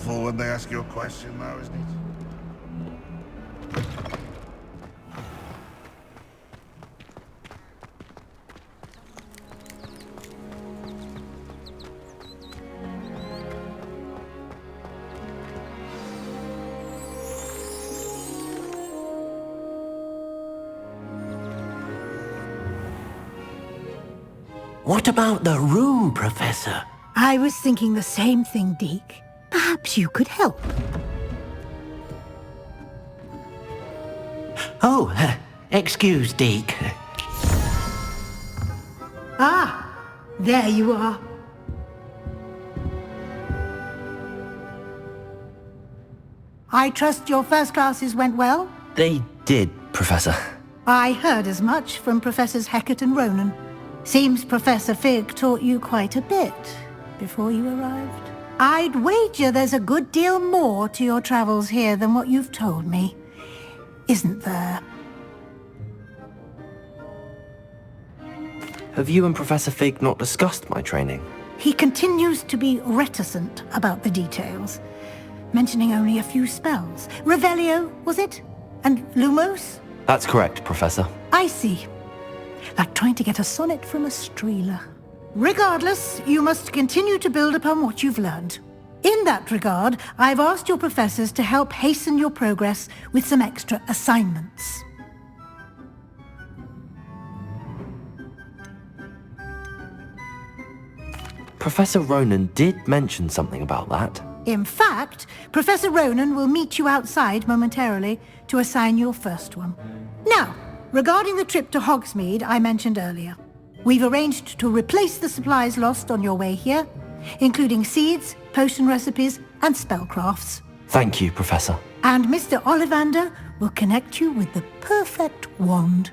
helpful when they ask you a question, though, isn't it? What about the room, Professor? I was thinking the same thing, Deke. Perhaps you could help. Oh, excuse, Deke. Ah, there you are. I trust your first classes went well? They did, Professor. I heard as much from Professors Hecat and Ronan. Seems Professor Fig taught you quite a bit before you arrived. I'd wager there's a good deal more to your travels here than what you've told me, isn't there? Have you and Professor Fig not discussed my training? He continues to be reticent about the details, mentioning only a few spells. Revelio, was it? And Lumos? That's correct, Professor. I see. Like trying to get a sonnet from a streeler. Regardless, you must continue to build upon what you've learned. In that regard, I've asked your professors to help hasten your progress with some extra assignments. Professor Ronan did mention something about that. In fact, Professor Ronan will meet you outside momentarily to assign your first one. Now, regarding the trip to Hogsmeade I mentioned earlier, we've arranged to replace the supplies lost on your way here, including seeds, potion recipes, and spellcrafts. Thank you, Professor. And Mr. Ollivander will connect you with the perfect wand.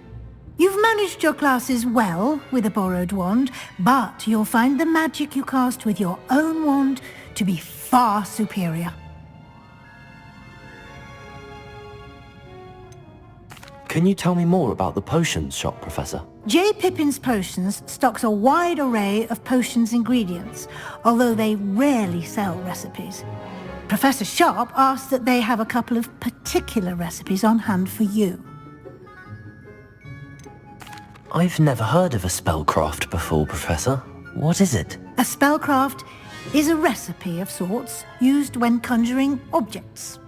You've managed your classes well with a borrowed wand, but you'll find the magic you cast with your own wand to be far superior. Can you tell me more about the potions shop, Professor? J. Pippin's Potions stocks a wide array of potions ingredients, although they rarely sell recipes. Professor Sharp asked that they have a couple of particular recipes on hand for you. I've never heard of a spellcraft before, Professor. What is it? A spellcraft is a recipe of sorts used when conjuring objects.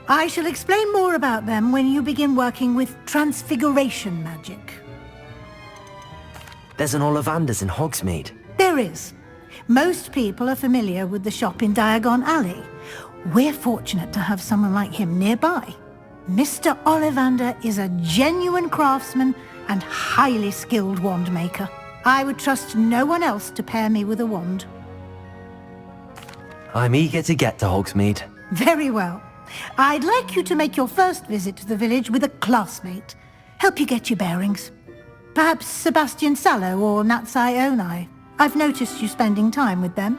I shall explain more about them when you begin working with transfiguration magic. There's an Ollivander's in Hogsmeade. There is. Most people are familiar with the shop in Diagon Alley. We're fortunate to have someone like him nearby. Mr. Ollivander is a genuine craftsman and highly skilled wand maker. I would trust no one else to pair me with a wand. I'm eager to get to Hogsmeade. Very well. I'd like you to make your first visit to the village with a classmate. Help you get your bearings. Perhaps Sebastian Sallow or Natsai Onai. I've noticed you spending time with them.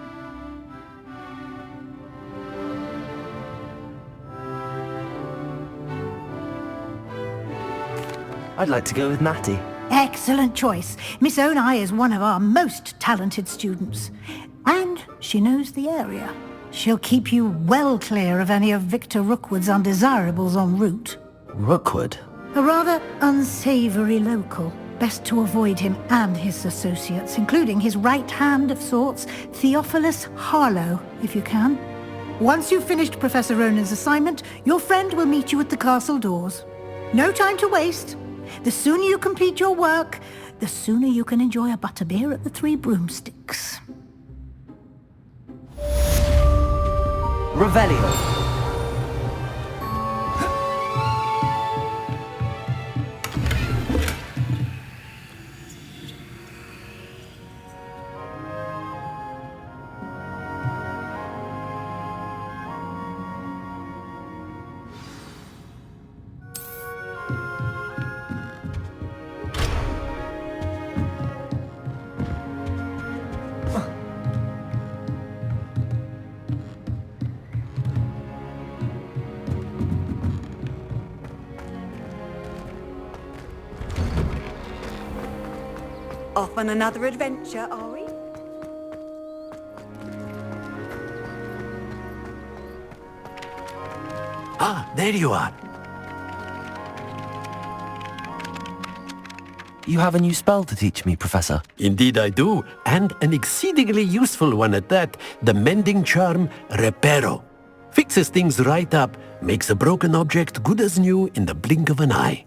I'd like to go with Natty. Excellent choice. Miss Onai is one of our most talented students. And she knows the area. She'll keep you well clear of any of Victor Rookwood's undesirables en route. Rookwood? A rather unsavoury local. Best to avoid him and his associates, including his right hand of sorts, Theophilus Harlow, if you can. Once you've finished Professor Ronan's assignment, your friend will meet you at the castle doors. No time to waste. The sooner you complete your work, the sooner you can enjoy a butterbeer at the Three Broomsticks. Revelio. Off on another adventure, are we? there you are. You have a new spell to teach me, Professor. Indeed I do, and an exceedingly useful one at that, the mending charm Reparo. Fixes things right up, makes a broken object good as new in the blink of an eye.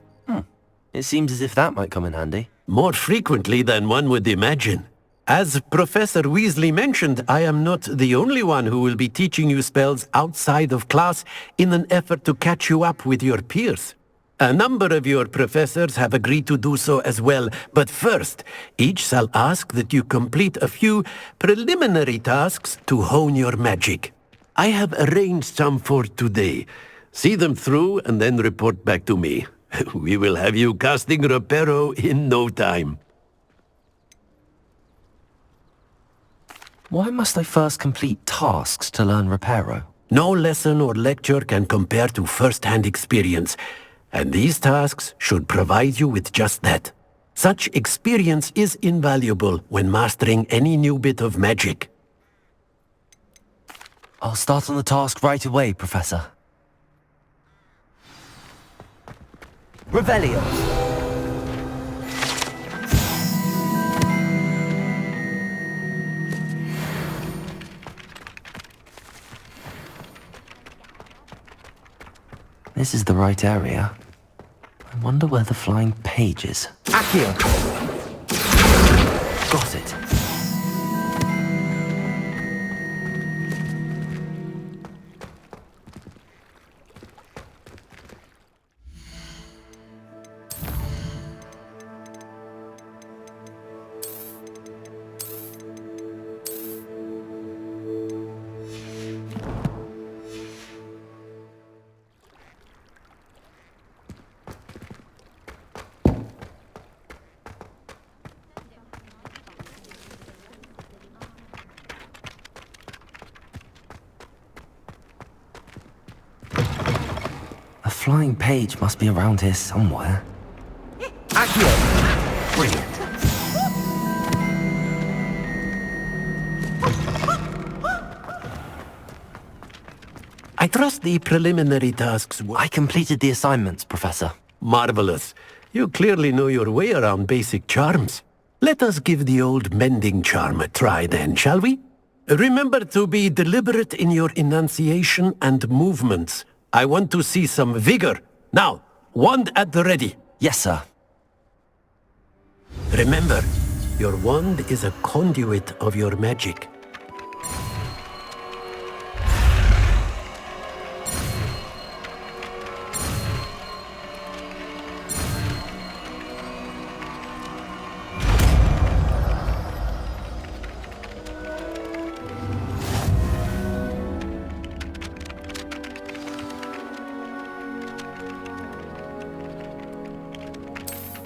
It seems as if that might come in handy. More frequently than one would imagine. As Professor Weasley mentioned, I am not the only one who will be teaching you spells outside of class in an effort to catch you up with your peers. A number of your professors have agreed to do so as well, but first, each shall ask that you complete a few preliminary tasks to hone your magic. I have arranged some for today. See them through and then report back to me. We will have you casting Reparo in no time. Why must I first complete tasks to learn Reparo? No lesson or lecture can compare to first-hand experience, and these tasks should provide you with just that. Such experience is invaluable when mastering any new bit of magic. I'll start on the task right away, Professor. Revelio. This is the right area. I wonder where the flying page is. Accio! Got it. A flying page must be around here somewhere. Accio! Brilliant. I trust the preliminary tasks were... I completed the assignments, Professor. Marvelous. You clearly know your way around basic charms. Let us give the old mending charm a try then, shall we? Remember to be deliberate in your enunciation and movements. I want to see some vigor. Now, wand at the ready. Yes, sir. Remember, your wand is a conduit of your magic.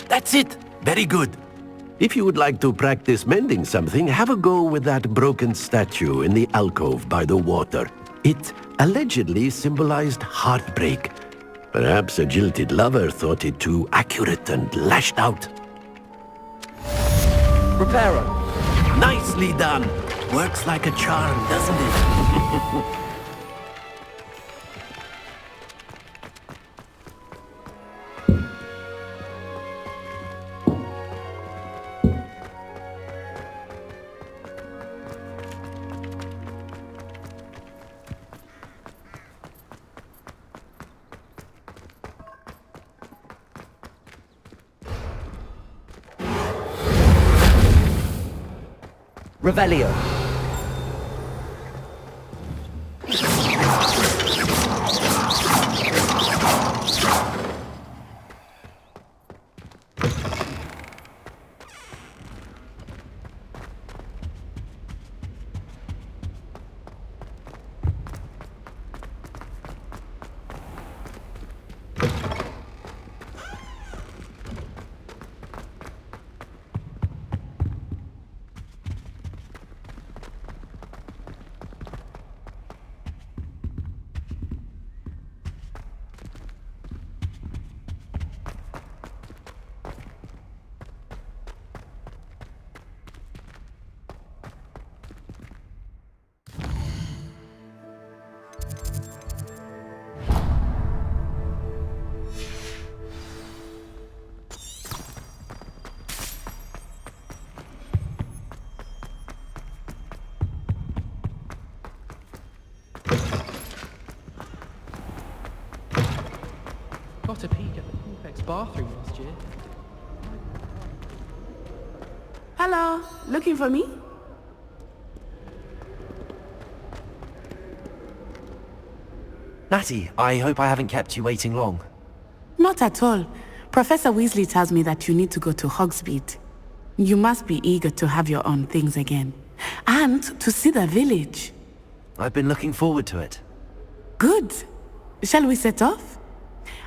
That's it! Very good. If you would like to practice mending something, have a go with that broken statue in the alcove by the water. It allegedly symbolized heartbreak. Perhaps a jilted lover thought it too accurate and lashed out. Reparo. Nicely done! Works like a charm, doesn't it? Revelio. Got a peek at the prefect's bathroom last year. Hello, looking for me? Natty, I hope I haven't kept you waiting long. Not at all. Professor Weasley tells me that you need to go to Hogsmeade. You must be eager to have your own things again. And to see the village. I've been looking forward to it. Good. Shall we set off?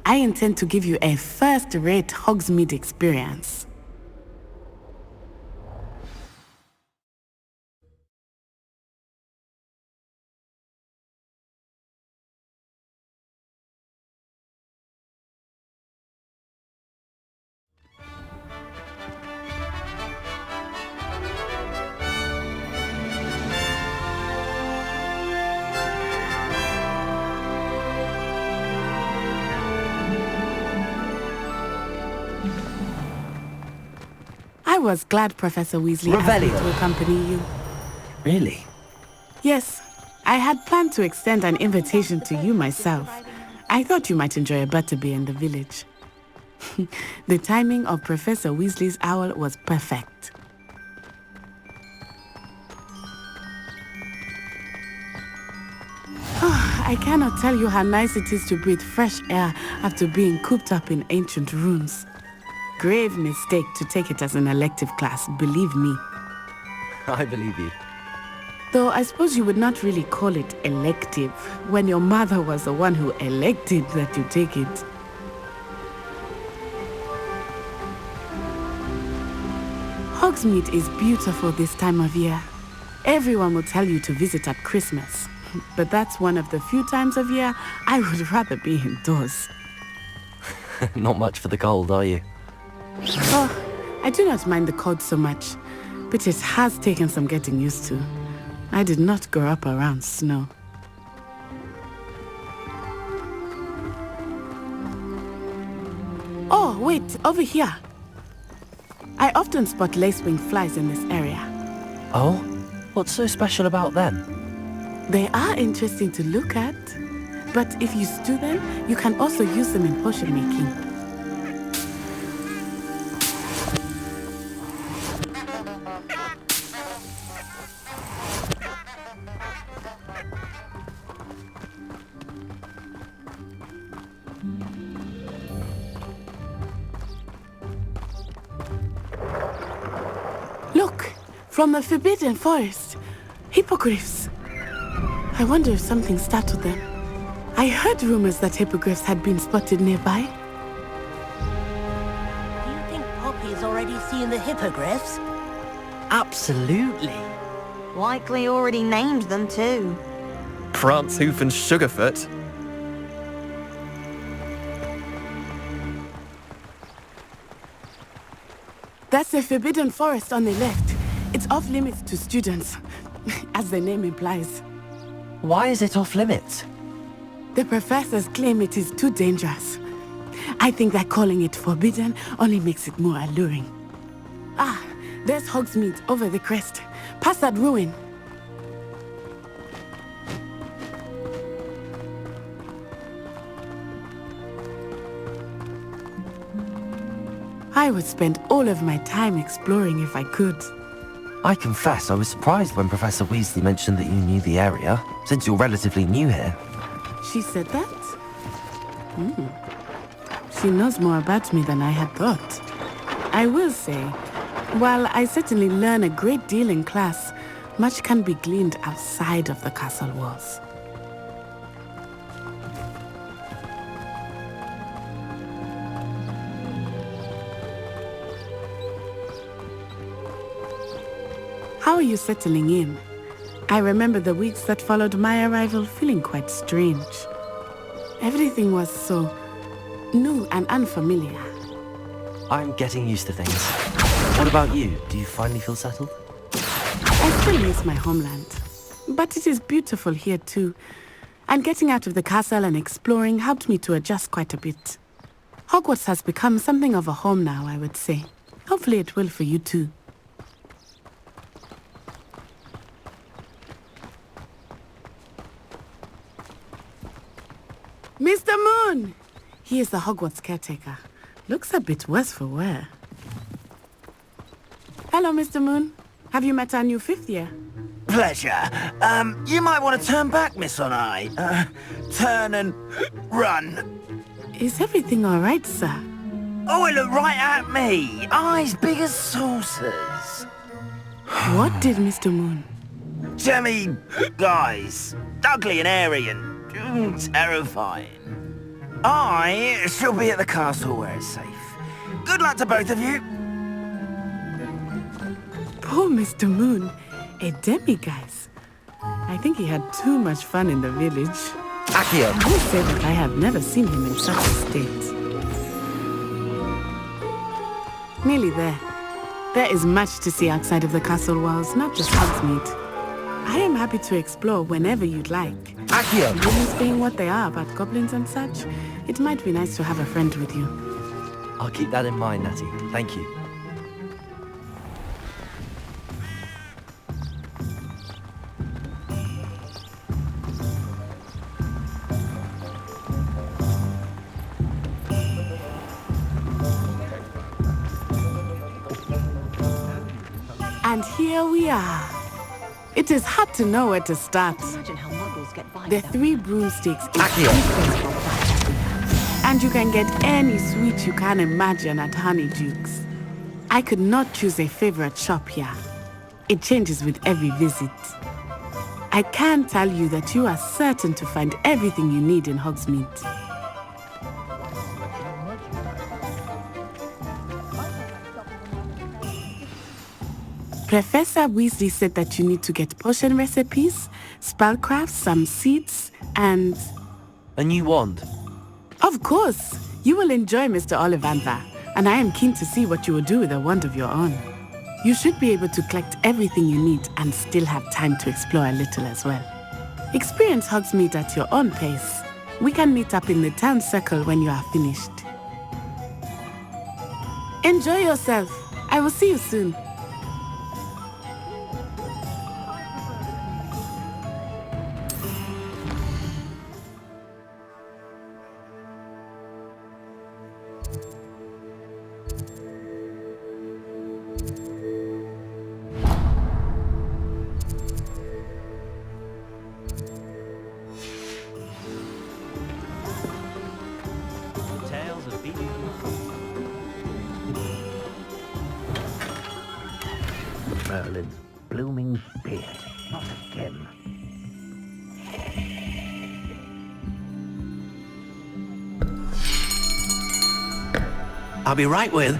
I intend to give you a first-rate Hogsmeade experience. I was glad Professor Weasley asked me to accompany you. Really? Yes, I had planned to extend an invitation to you myself. I thought you might enjoy a butterbeer in the village. The timing of Professor Weasley's owl was perfect. I cannot tell you how nice it is to breathe fresh air after being cooped up in ancient rooms. Grave mistake to take it as an elective class, believe me. I believe you. Though I suppose you would not really call it elective when your mother was the one who elected that you take it. Hogsmeade is beautiful this time of year. Everyone will tell you to visit at Christmas, but that's one of the few times of year I would rather be indoors. Not much for the cold, are you? Oh, I do not mind the cold so much, but it has taken some getting used to. I did not grow up around snow. Oh, wait, over here. I often spot lacewing flies in this area. Oh? What's so special about them? They are interesting to look at, but if you stew them, you can also use them in potion making. Look, from the Forbidden Forest, hippogriffs. I wonder if something startled them. I heard rumors that hippogriffs had been spotted nearby. Do you think Poppy's already seen the hippogriffs? Absolutely. Likely already named them too. Prance, Hoof and Sugarfoot. That's the Forbidden Forest on the left. It's off limits to students, as the name implies. Why is it off limits? The professors claim it is too dangerous. I think that calling it forbidden only makes it more alluring. Ah, there's Hogsmeade over the crest, past that ruin. I would spend all of my time exploring if I could. I confess I was surprised when Professor Weasley mentioned that you knew the area, since you're relatively new here. She said that? She knows more about me than I had thought. I will say, while I certainly learn a great deal in class, much can be gleaned outside of the castle walls. How are you settling in? I remember the weeks that followed my arrival feeling quite strange. Everything was so new and unfamiliar. I'm getting used to things. What about you? Do you finally feel settled? I still miss my homeland, but it is beautiful here too. And getting out of the castle and exploring helped me to adjust quite a bit. Hogwarts has become something of a home now, I would say. Hopefully it will for you too. Mr. Moon! He is the Hogwarts caretaker. Looks a bit worse for wear. Hello, Mr. Moon. Have you met our new 5th year? Pleasure. You might want to turn back, Miss Onai. Turn and run. Is everything all right, sir? Oh, it looked right at me. Eyes big as saucers. What did Mr. Moon? Jemmy guys. Ugly and airy and terrifying. I shall be at the castle where it's safe. Good luck to both of you. Poor Mr. Moon. A demiguise. I think he had too much fun in the village. Accio! I will say that I have never seen him in such a state. Nearly there. There is much to see outside of the castle walls, not just Hogsmeade. I am happy to explore whenever you'd like. Accio! Rumors being what they are about goblins and such, it might be nice to have a friend with you. I'll keep that in mind, Natty. Thank you. And here we are. It is hard to know where to start. Imagine how muggles get by. The 3 broomsticks is Accio! different from that. And you can get any sweet you can imagine at Honeydukes. I could not choose a favorite shop here. It changes with every visit. I can tell you that you are certain to find everything you need in Hogsmeade. Professor Weasley said that you need to get potion recipes, spellcrafts, some seeds, and... A new wand. Of course! You will enjoy Mr. Ollivander, and I am keen to see what you will do with a wand of your own. You should be able to collect everything you need and still have time to explore a little as well. Experience Hogsmeade at your own pace. We can meet up in the town circle when you are finished. Enjoy yourself. I will see you soon. Merlin's blooming beard. Not again. I'll be right with...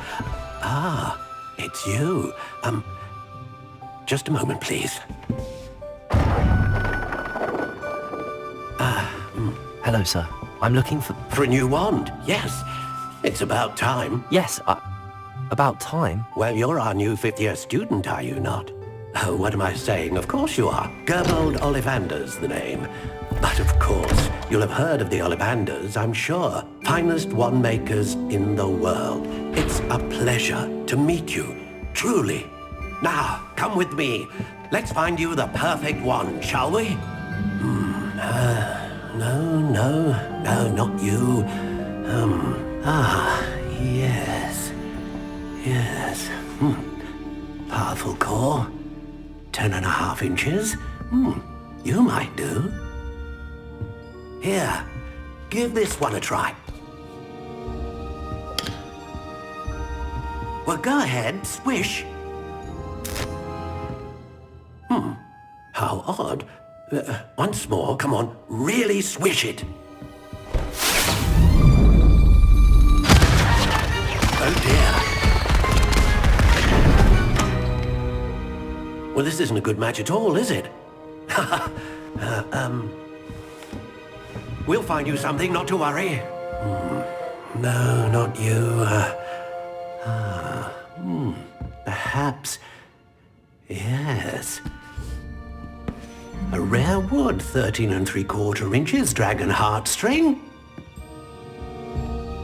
Ah, it's you. Just a moment, please. Hello, sir. I'm looking for... For a new wand, yes. It's about time. Yes, about time. Well, you're our new 5th-year student, are you not? Oh, what am I saying? Of course you are. Gerbold Ollivander's the name. But of course, you'll have heard of the Ollivanders, I'm sure. Finest wand makers in the world. It's a pleasure to meet you, truly. Now, come with me. Let's find you the perfect wand, shall we? No, not you. Yes. Powerful core. 10.5 inches. You might do. Here, give this one a try. Well, go ahead, swish. How odd. Once more, come on, really swish it. Oh dear. Well, this isn't a good match at all, is it? We'll find you something, not to worry. No, not you. Perhaps... Yes. A rare wood, 13 3/4 inches, dragon heartstring.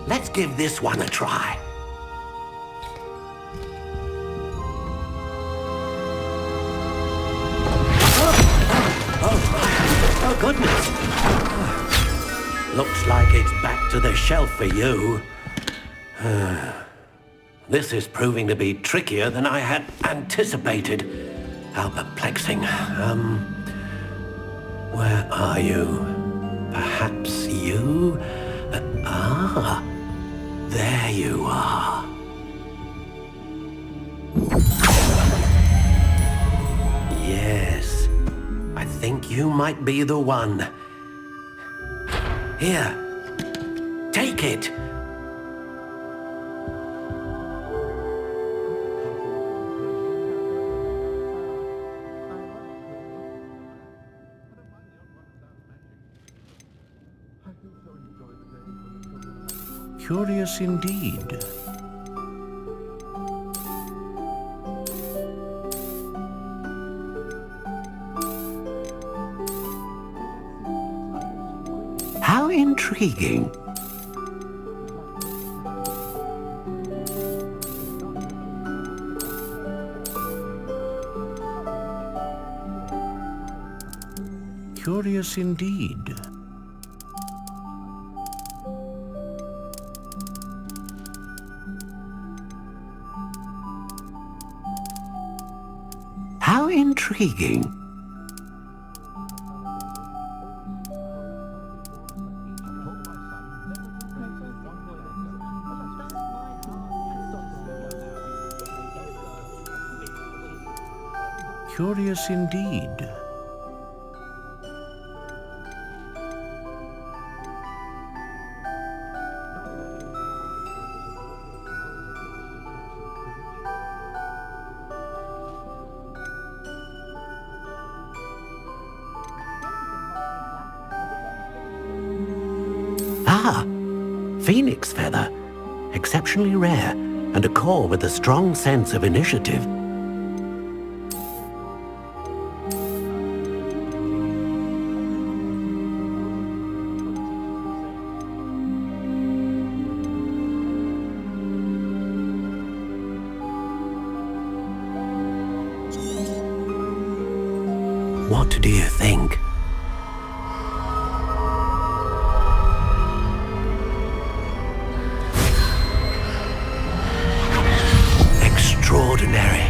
Let's give this one a try. Oh goodness. Looks like it's back to the shelf for you. This is proving to be trickier than I had anticipated. How perplexing. Where are you? Perhaps you? There you are. Yes, I think you might be the one. Here, take it. Curious indeed. How intriguing. Curious indeed. How intriguing. Curious indeed. Phoenix feather. Exceptionally rare, and a core with a strong sense of initiative. What do you think? Extraordinary.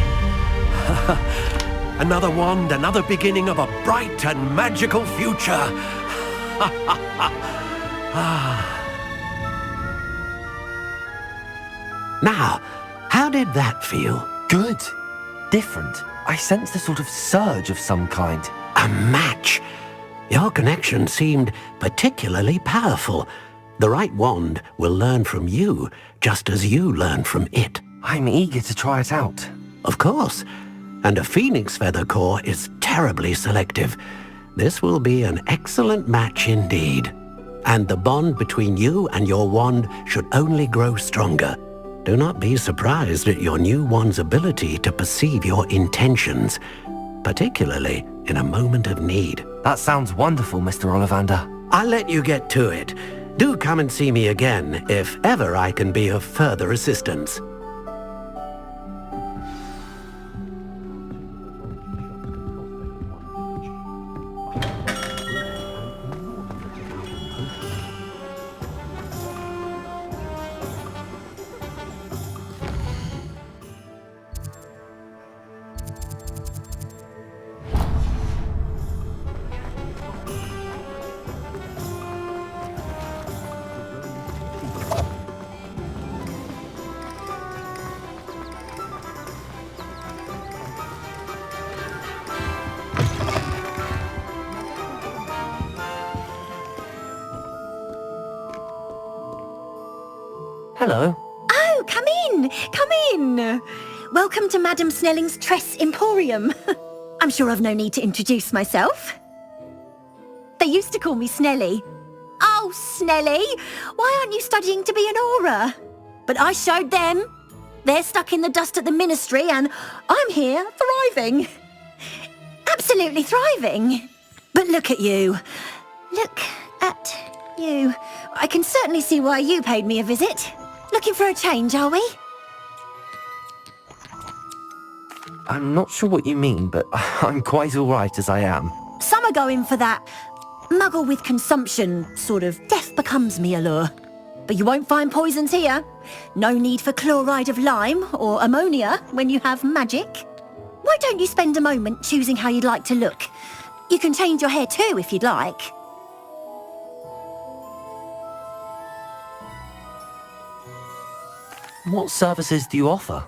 Another wand, another beginning of a bright and magical future. Now, how did that feel? Good. Different. I sensed a sort of surge of some kind. A match. Your connection seemed particularly powerful. The right wand will learn from you, just as you learn from it. I'm eager to try it out. Of course. And a phoenix feather core is terribly selective. This will be an excellent match indeed. And the bond between you and your wand should only grow stronger. Do not be surprised at your new wand's ability to perceive your intentions, particularly in a moment of need. That sounds wonderful, Mr. Ollivander. I'll let you get to it. Do come and see me again if ever I can be of further assistance. Hello. Oh, come in! Come in! Welcome to Madame Snelling's Tress Emporium. I'm sure I've no need to introduce myself. They used to call me Snelly. Oh, Snelly! Why aren't you studying to be an aura? But I showed them. They're stuck in the dust at the ministry and I'm here thriving. Absolutely thriving. But look at you. Look at you. I can certainly see why you paid me a visit. Looking for a change, are we? I'm not sure what you mean, but I'm quite all right as I am. Some are going for that Muggle with consumption, sort of. Death becomes me allure. But you won't find poisons here. No need for chloride of lime or ammonia when you have magic. Why don't you spend a moment choosing how you'd like to look? You can change your hair too if you'd like. What services do you offer?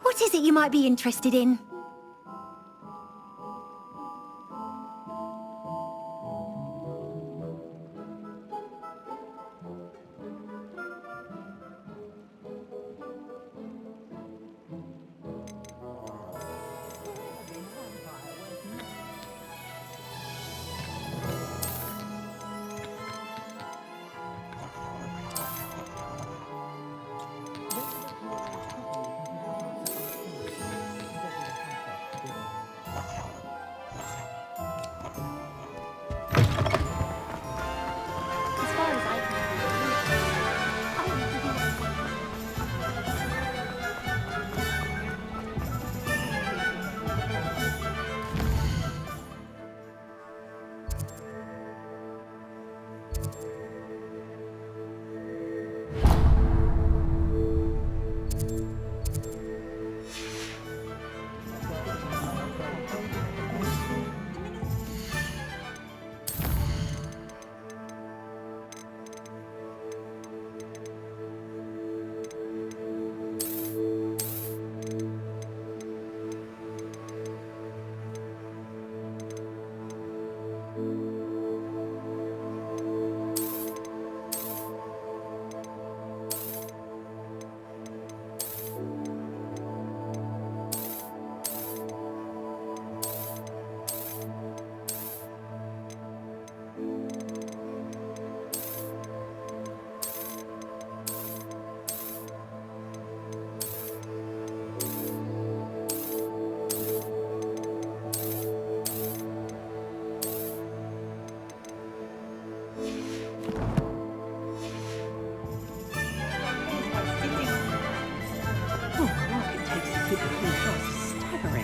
What is it you might be interested in?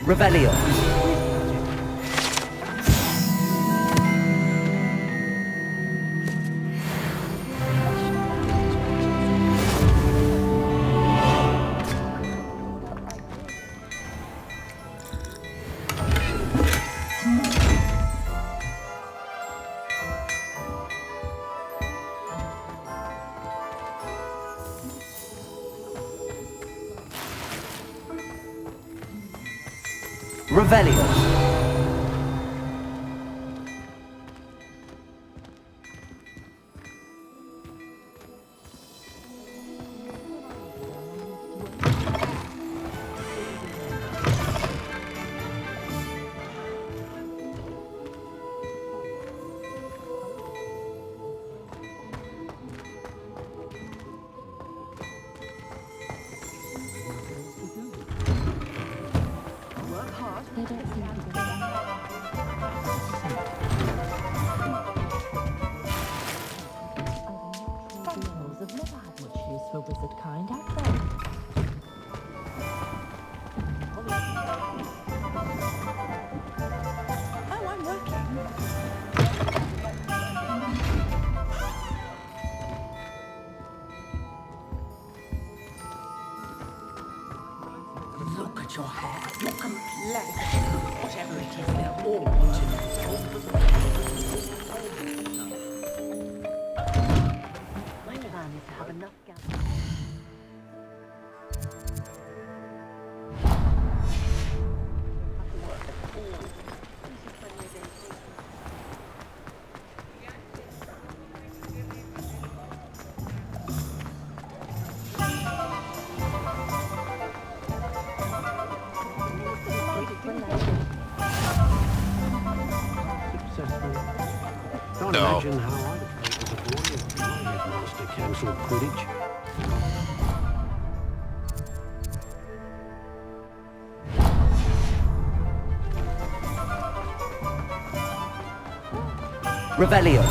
Revelio. Revelio. Your hair, your complexion, whatever it is, they're all watching. My plan is to have enough gas. Imagine how I'd have felt as a boy if my headmaster cancelled Quidditch. Revelio.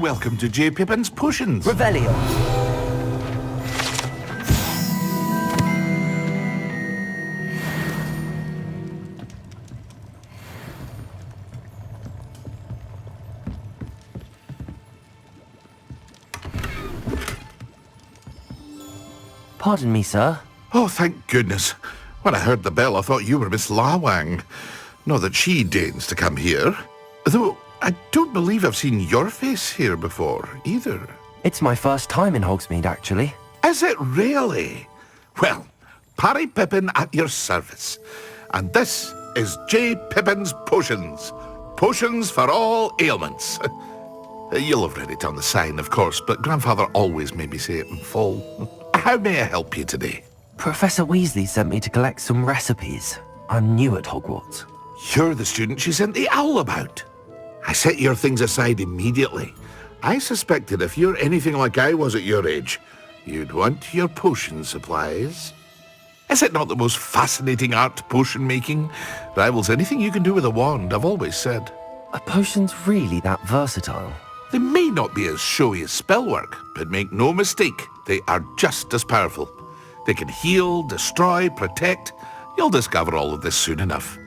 welcome to J. Pippin's Potions. Revelio. Pardon me, sir. Oh, thank goodness. When I heard the bell, I thought you were Miss Lawang. Not that she deigns to come here. Though, I don't believe I've seen your face here before, either. It's my first time in Hogsmeade, actually. Is it really? Well, Parry Pippin at your service. And this is J. Pippin's Potions. Potions for all ailments. You'll have read it on the sign, of course, but Grandfather always made me say it in full. How may I help you today? Professor Weasley sent me to collect some recipes. I'm new at Hogwarts. You're the student she sent the owl about. I set your things aside immediately. I suspected if you're anything like I was at your age, you'd want your potion supplies. Is it not the most fascinating art, potion making? Rivals anything you can do with a wand, I've always said. Are potions really that versatile? They may not be as showy as spellwork, but make no mistake, they are just as powerful. They can heal, destroy, protect. You'll discover all of this soon enough.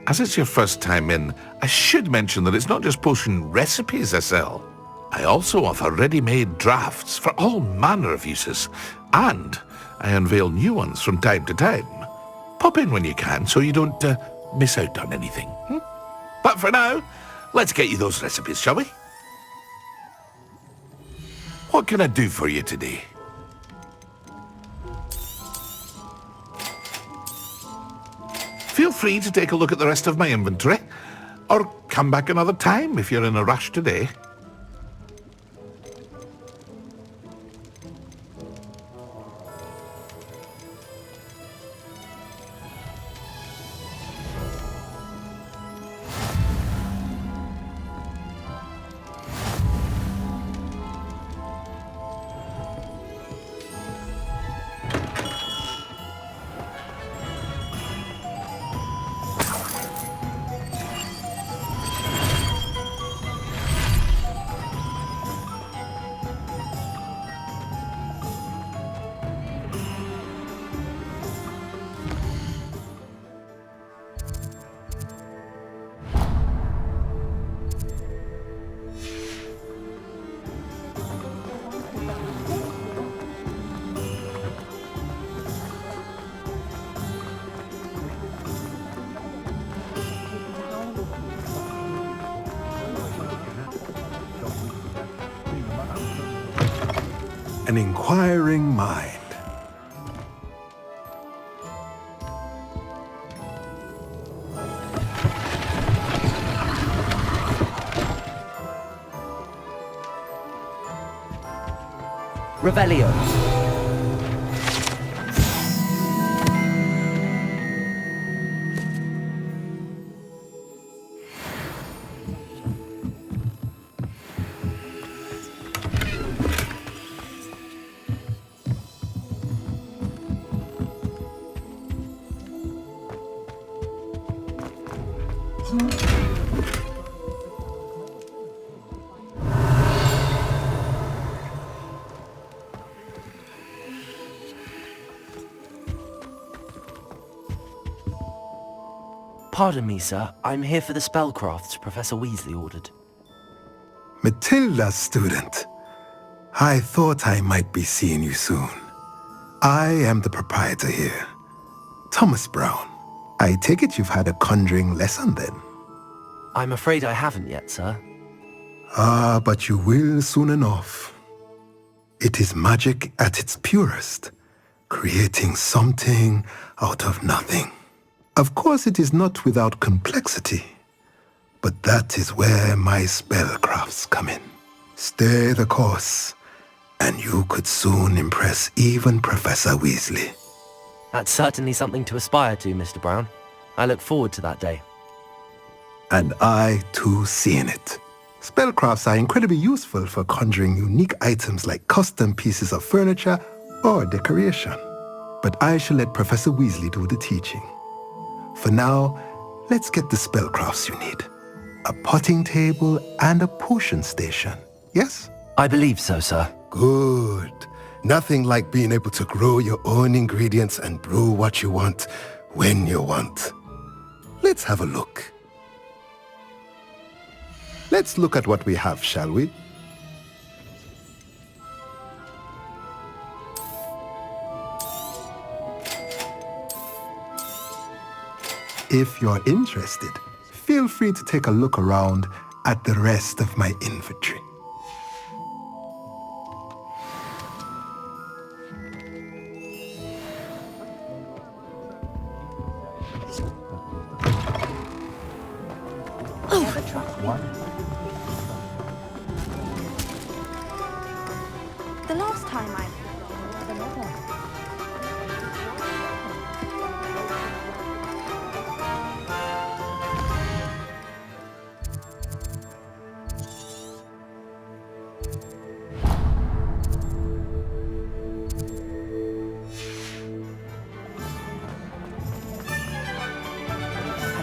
As it's your first time in, I should mention that it's not just potion recipes I sell. I also offer ready-made drafts for all manner of uses, and I unveil new ones from time to time. Pop in when you can so you don't miss out on anything. But for now, let's get you those recipes, shall we? What can I do for you today? Feel free to take a look at the rest of my inventory, or come back another time if you're in a rush today. An inquiring mind. Revelio. Pardon me, sir. I'm here for the spellcrafts Professor Weasley ordered. Matilda, student. I thought I might be seeing you soon. I am the proprietor here, Thomas Brown. I take it you've had a conjuring lesson then? I'm afraid I haven't yet, sir. Ah, but you will soon enough. It is magic at its purest, creating something out of nothing. Of course, it is not without complexity, but that is where my spellcrafts come in. Stay the course, and you could soon impress even Professor Weasley. That's certainly something to aspire to, Mr. Brown. I look forward to that day. And I, too, seeing it. Spellcrafts are incredibly useful for conjuring unique items like custom pieces of furniture or decoration. But I shall let Professor Weasley do the teaching. For now, let's get the spellcrafts you need. A potting table and a potion station. Yes? I believe so, sir. Good. Nothing like being able to grow your own ingredients and brew what you want when you want. Let's have a look. Let's look at what we have, shall we? If you're interested, feel free to take a look around at the rest of my inventory. The last time I... I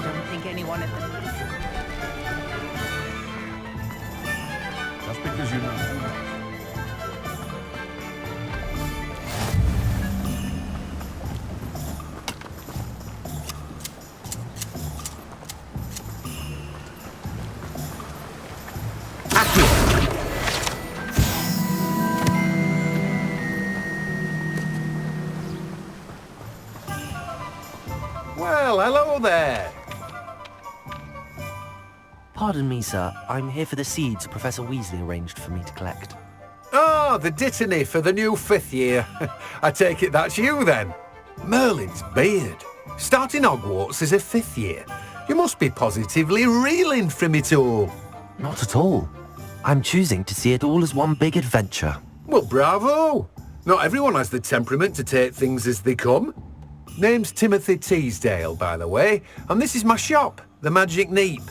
don't think anyone at the... Just because you know. Well, hello there. Pardon me, sir. I'm here for the seeds Professor Weasley arranged for me to collect. Oh, the dittany for the new 5th year. I take it that's you then. Merlin's beard. Starting Hogwarts as a 5th year. You must be positively reeling from it all. Not at all. I'm choosing to see it all as one big adventure. Well, bravo. Not everyone has the temperament to take things as they come. Name's Timothy Teasdale, by the way, and this is my shop, the Magic Neep.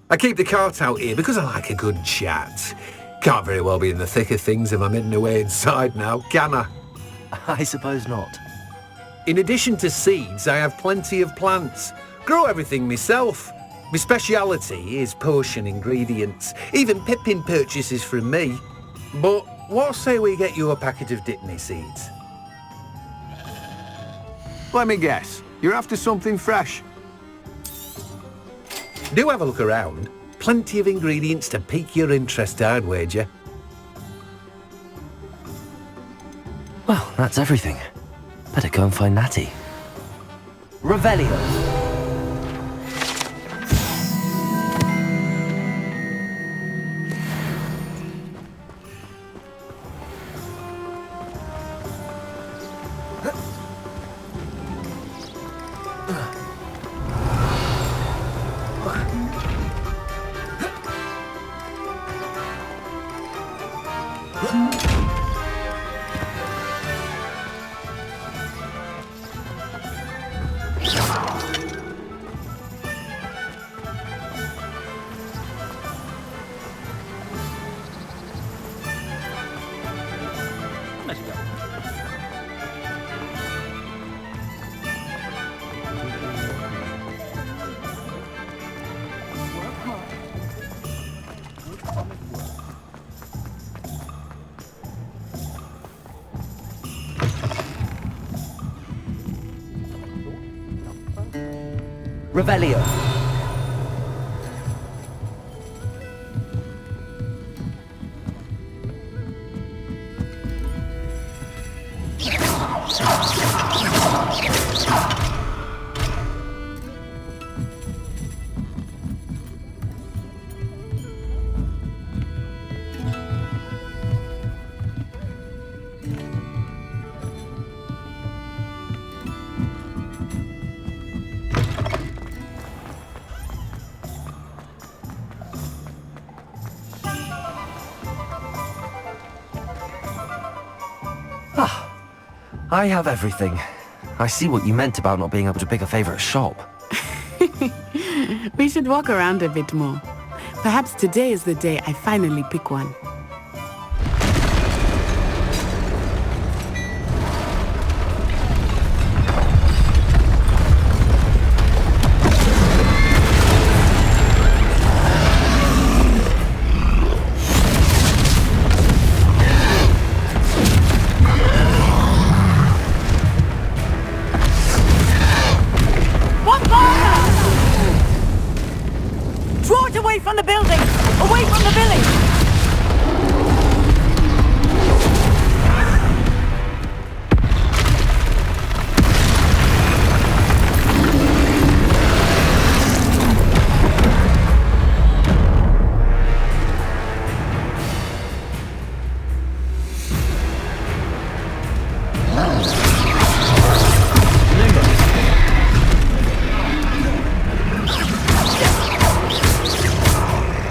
I keep the cart out here because I like a good chat. Can't very well be in the thick of things if I'm hidden away inside now, can I? I suppose not. In addition to seeds, I have plenty of plants. Grow everything myself. My speciality is potion ingredients. Even Pippin purchases from me. But what say we get you a packet of Dittany seeds? Let me guess. You're after something fresh. Do have a look around. Plenty of ingredients to pique your interest, I'd wager. Well, that's everything. Better go and find Natty. Revelio. Revelio. I have everything. I see what you meant about not being able to pick a favourite shop. We should walk around a bit more. Perhaps today is the day I finally pick one.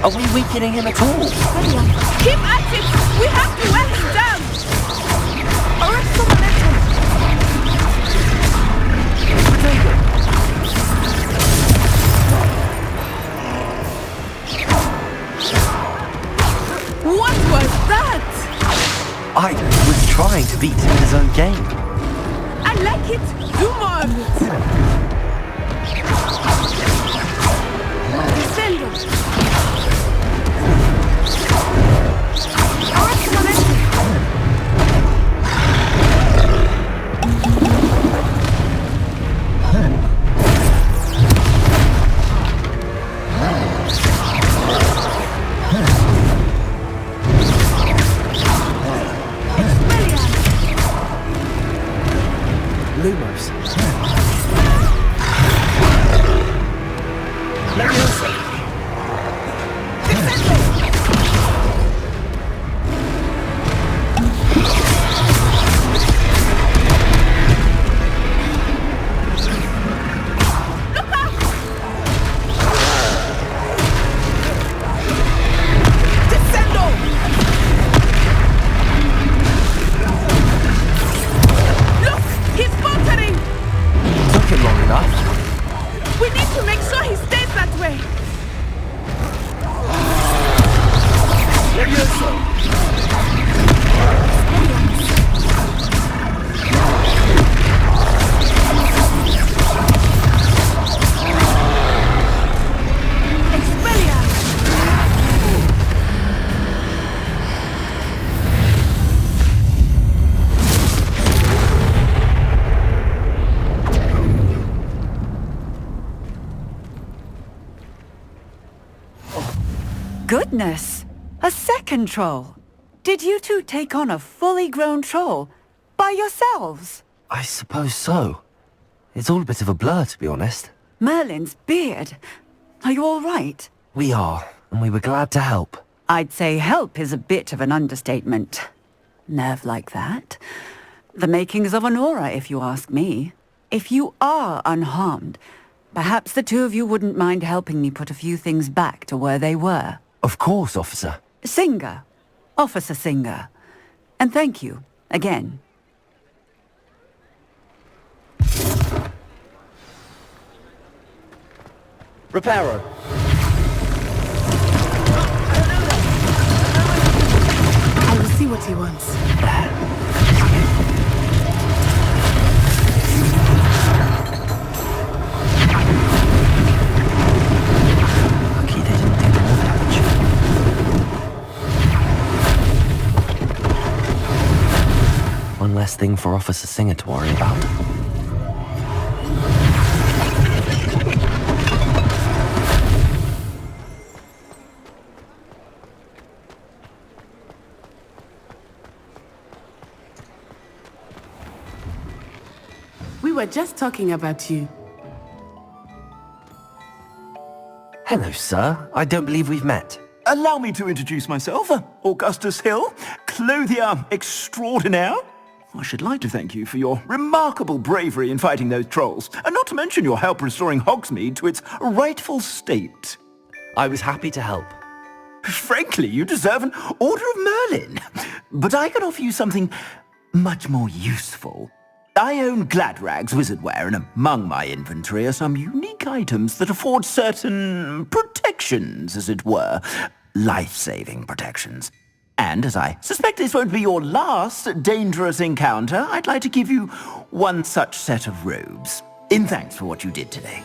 Are we weakening him at all? Keep at it! We have to wear him down! Arrest the momentum! What was that? I was trying to beat his own game. I like it! Do more of it! Descendo! Lumos. Goodness! A second troll! Did you two take on a fully grown troll? By yourselves? I suppose so. It's all a bit of a blur, to be honest. Merlin's beard. Are you all right? We are, and we were glad to help. I'd say help is a bit of an understatement. Nerve like that. The makings of an aura, if you ask me. If you are unharmed, perhaps the two of you wouldn't mind helping me put a few things back to where they were. Of course, officer. Singer. Officer Singer. And thank you, again. Reparo. I will see what he wants. Lucky they didn't do more damage. One less thing for Officer Singer to worry about. We were just talking about you. Hello, sir. I don't believe we've met. Allow me to introduce myself, Augustus Hill, clothier extraordinaire. I should like to thank you for your remarkable bravery in fighting those trolls, and not to mention your help restoring Hogsmeade to its rightful state. I was happy to help. Frankly, you deserve an Order of Merlin. But I can offer you something much more useful. I own Gladrag's wizardware, and among my inventory are some unique items that afford certain protections, as it were. Life-saving protections. And as I suspect this won't be your last dangerous encounter, I'd like to give you one such set of robes, in thanks for what you did today.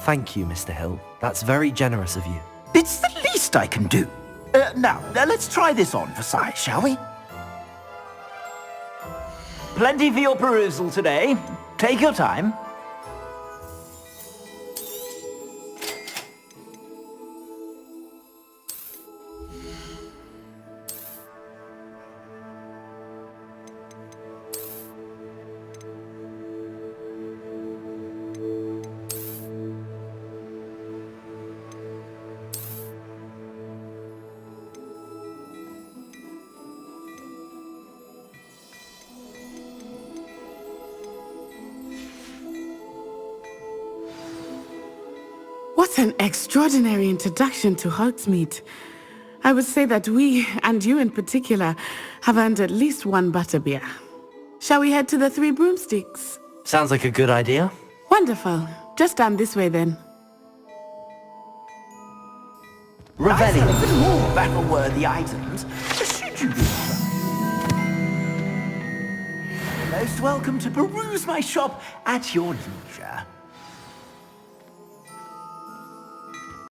Thank you, Mr. Hill. That's very generous of you. It's the least I can do. Now, let's try this on for size, shall we? Plenty for your perusal today. Take your time. What an extraordinary introduction to Hogsmeade. I would say that we, and you in particular, have earned at least one butterbeer. Shall we head to the Three Broomsticks? Sounds like a good idea. Wonderful. Just down this way then. I sell even more battle-worthy items. Should you be You're most welcome to peruse my shop at your leisure.